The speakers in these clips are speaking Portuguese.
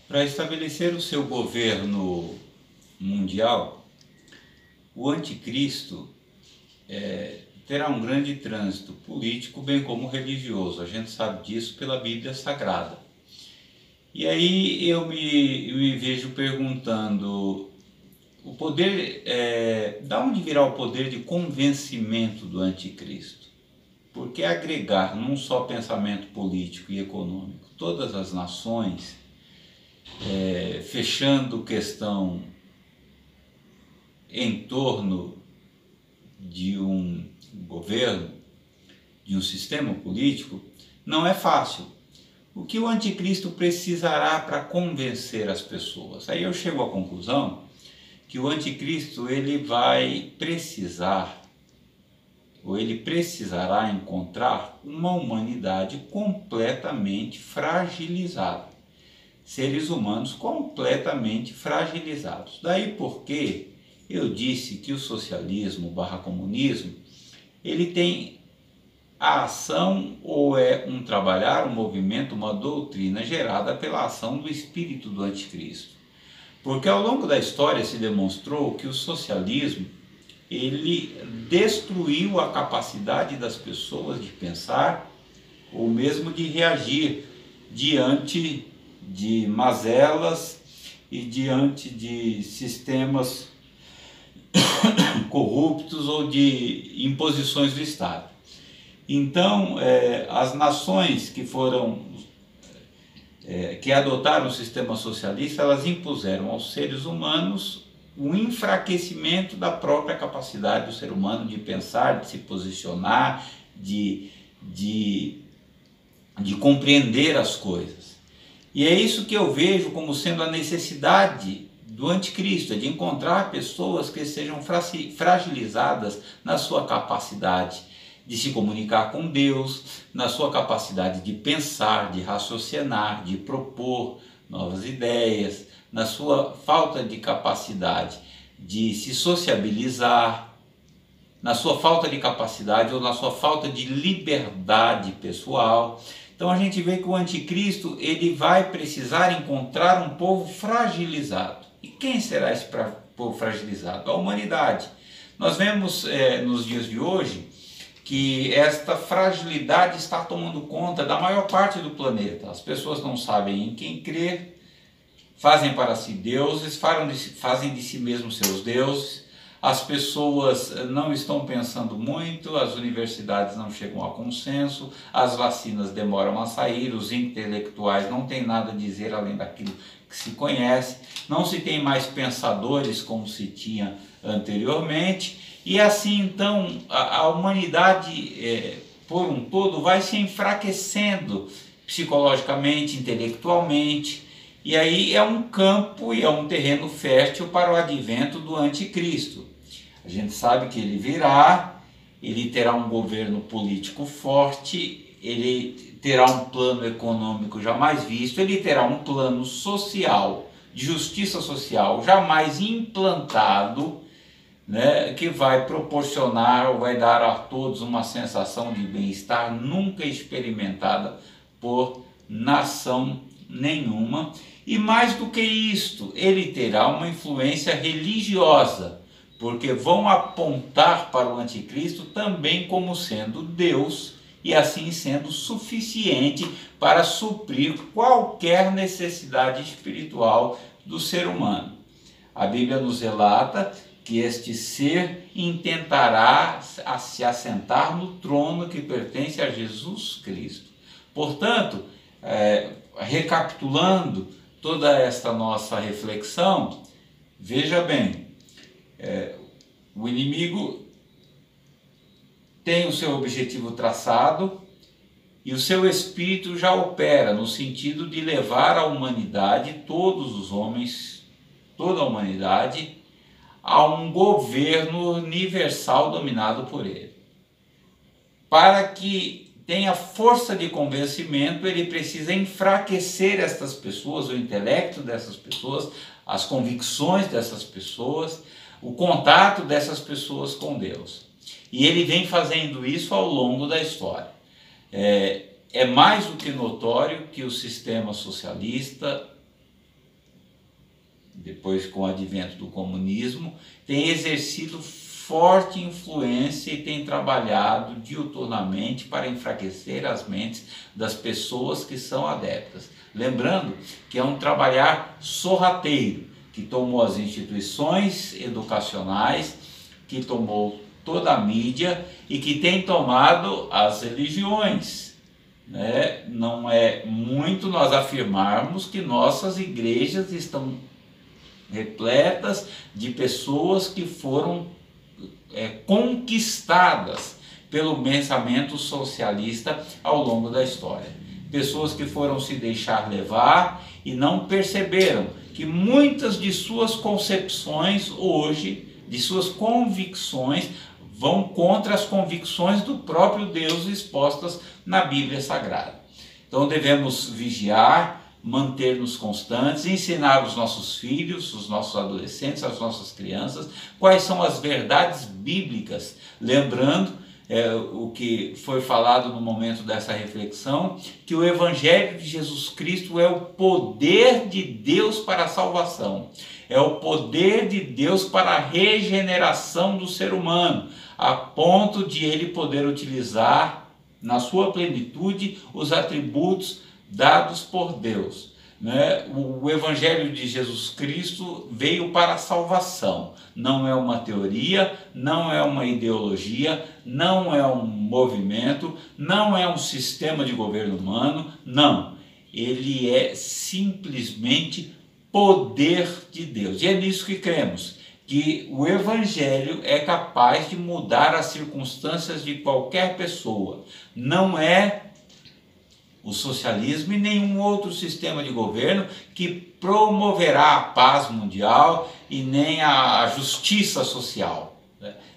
Para estabelecer o seu governo mundial, o anticristo terá um grande trânsito político, bem como religioso. A gente sabe disso pela Bíblia Sagrada. E aí eu me vejo perguntando, o poder, da onde virá o poder de convencimento do anticristo? Porque agregar num só pensamento político e econômico todas as nações, fechando questão em torno de um governo, de um sistema político, não é fácil. O que o anticristo precisará para convencer as pessoas? Aí eu chego à conclusão que o anticristo ele vai precisar, ou ele precisará encontrar uma humanidade completamente fragilizada. Seres humanos completamente fragilizados. Daí porque eu disse que o socialismo / comunismo, ele tem a ação ou é um trabalhar, um movimento, uma doutrina gerada pela ação do espírito do anticristo. Porque ao longo da história se demonstrou que o socialismo ele destruiu a capacidade das pessoas de pensar ou mesmo de reagir diante de mazelas e diante de sistemas corruptos ou de imposições do Estado. Então, as nações que adotaram o sistema socialista, elas impuseram aos seres humanos o enfraquecimento da própria capacidade do ser humano de pensar, de se posicionar, de compreender as coisas. E é isso que eu vejo como sendo a necessidade do anticristo, de encontrar pessoas que sejam fragilizadas na sua capacidade de se comunicar com Deus, na sua capacidade de pensar, de raciocinar, de propor novas ideias, na sua falta de capacidade de se sociabilizar, na sua falta de capacidade ou na sua falta de liberdade pessoal. Então a gente vê que o anticristo ele vai precisar encontrar um povo fragilizado. E quem será esse povo fragilizado? A humanidade. Nós vemos nos dias de hoje que esta fragilidade está tomando conta da maior parte do planeta. As pessoas não sabem em quem crer, fazem para si deuses, fazem de si mesmos seus deuses. As pessoas não estão pensando muito, as universidades não chegam a consenso, as vacinas demoram a sair, os intelectuais não têm nada a dizer além daquilo que se conhece, não se tem mais pensadores como se tinha anteriormente, e assim então a humanidade por um todo vai se enfraquecendo psicologicamente, intelectualmente, e aí é um campo e é um terreno fértil para o advento do anticristo. A gente sabe que ele virá, ele terá um governo político forte, ele terá um plano econômico jamais visto, ele terá um plano social, de justiça social jamais implantado, né, que vai proporcionar ou vai dar a todos uma sensação de bem-estar nunca experimentada por nação nenhuma. E mais do que isto, ele terá uma influência religiosa, porque vão apontar para o anticristo também como sendo Deus e assim sendo suficiente para suprir qualquer necessidade espiritual do ser humano. A Bíblia nos relata que este ser intentará se assentar no trono que pertence a Jesus Cristo. Portanto, recapitulando toda esta nossa reflexão, veja bem, o inimigo tem o seu objetivo traçado e o seu espírito já opera no sentido de levar a humanidade, todos os homens, toda a humanidade, a um governo universal dominado por ele. Para que tenha força de convencimento, ele precisa enfraquecer estas pessoas, o intelecto dessas pessoas, as convicções dessas pessoas, o contato dessas pessoas com Deus. E ele vem fazendo isso ao longo da história. É mais do que notório que o sistema socialista depois com o advento do comunismo, tem exercido forte influência e tem trabalhado diuturnamente para enfraquecer as mentes das pessoas que são adeptas. Lembrando que é um trabalhar sorrateiro, que tomou as instituições educacionais, que tomou toda a mídia e que tem tomado as religiões. Não é muito nós afirmarmos que nossas igrejas estão repletas de pessoas que foram conquistadas pelo pensamento socialista ao longo da história. Pessoas que foram se deixar levar e não perceberam que muitas de suas concepções hoje, de suas convicções, vão contra as convicções do próprio Deus expostas na Bíblia Sagrada. Então devemos vigiar, manter-nos constantes, ensinar os nossos filhos, os nossos adolescentes, as nossas crianças, quais são as verdades bíblicas, lembrando o que foi falado no momento dessa reflexão, que o Evangelho de Jesus Cristo é o poder de Deus para a salvação, é o poder de Deus para a regeneração do ser humano, a ponto de ele poder utilizar na sua plenitude os atributos dados por Deus. O Evangelho de Jesus Cristo veio para a salvação, não é uma teoria, não é uma ideologia, não é um movimento, não é um sistema de governo humano, não, ele é simplesmente poder de Deus, e é nisso que cremos, que o Evangelho é capaz de mudar as circunstâncias de qualquer pessoa, não é o socialismo e nenhum outro sistema de governo que promoverá a paz mundial e nem a justiça social.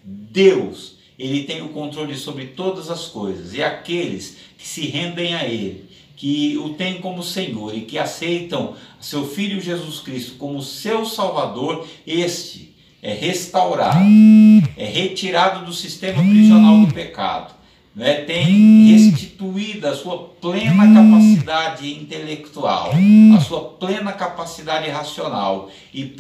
Deus, ele tem o controle sobre todas as coisas, e aqueles que se rendem a ele, que o têm como Senhor e que aceitam seu Filho Jesus Cristo como seu Salvador, este é restaurado, é retirado do sistema prisional do pecado, tem restituído a sua plena capacidade intelectual, a sua plena capacidade racional, e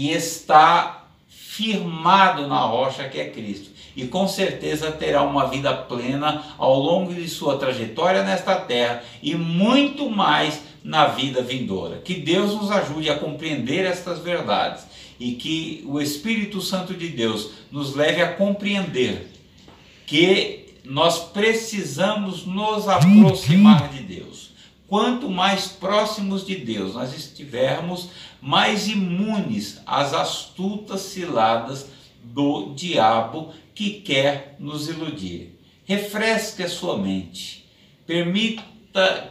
está firmado na rocha que é Cristo, e com certeza terá uma vida plena ao longo de sua trajetória nesta terra e muito mais na vida vindoura. Que Deus nos ajude a compreender estas verdades e que o Espírito Santo de Deus nos leve a compreender que nós precisamos nos aproximar de Deus. Quanto mais próximos de Deus nós estivermos, mais imunes às astutas ciladas do diabo que quer nos iludir. Refresque a sua mente, permita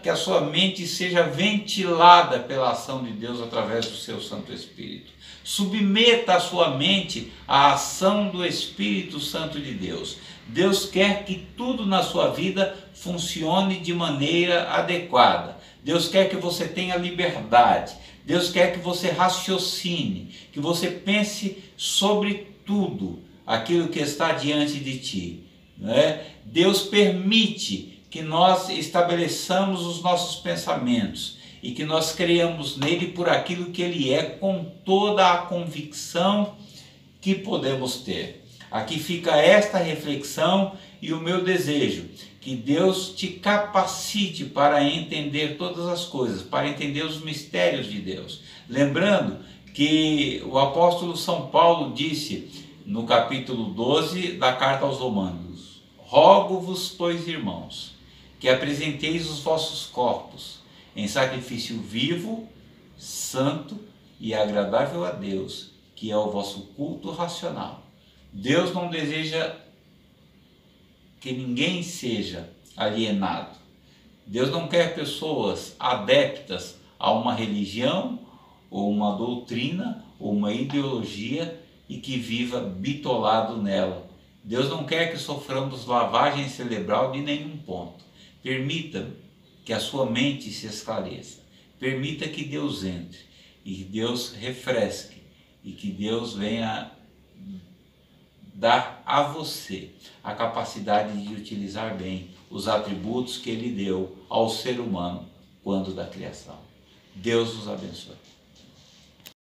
que a sua mente seja ventilada pela ação de Deus através do seu Santo Espírito. Submeta a sua mente à ação do Espírito Santo de Deus. Deus quer que tudo na sua vida funcione de maneira adequada. Deus quer que você tenha liberdade. Deus quer que você raciocine, que você pense sobre tudo aquilo que está diante de ti. Deus permite que nós estabeleçamos os nossos pensamentos e que nós creiamos nele por aquilo que ele é, com toda a convicção que podemos ter. Aqui fica esta reflexão e o meu desejo, que Deus te capacite para entender todas as coisas, para entender os mistérios de Deus. Lembrando que o apóstolo São Paulo disse no capítulo 12 da carta aos Romanos: rogo-vos, pois, irmãos, que apresenteis os vossos corpos em sacrifício vivo, santo e agradável a Deus, que é o vosso culto racional. Deus não deseja que ninguém seja alienado. Deus não quer pessoas adeptas a uma religião, ou uma doutrina, ou uma ideologia, e que viva bitolado nela. Deus não quer que soframos lavagem cerebral de nenhum ponto. Permita que a sua mente se esclareça. Permita que Deus entre e que Deus refresque e que Deus venha dar a você a capacidade de utilizar bem os atributos que Ele deu ao ser humano quando da criação. Deus os abençoe.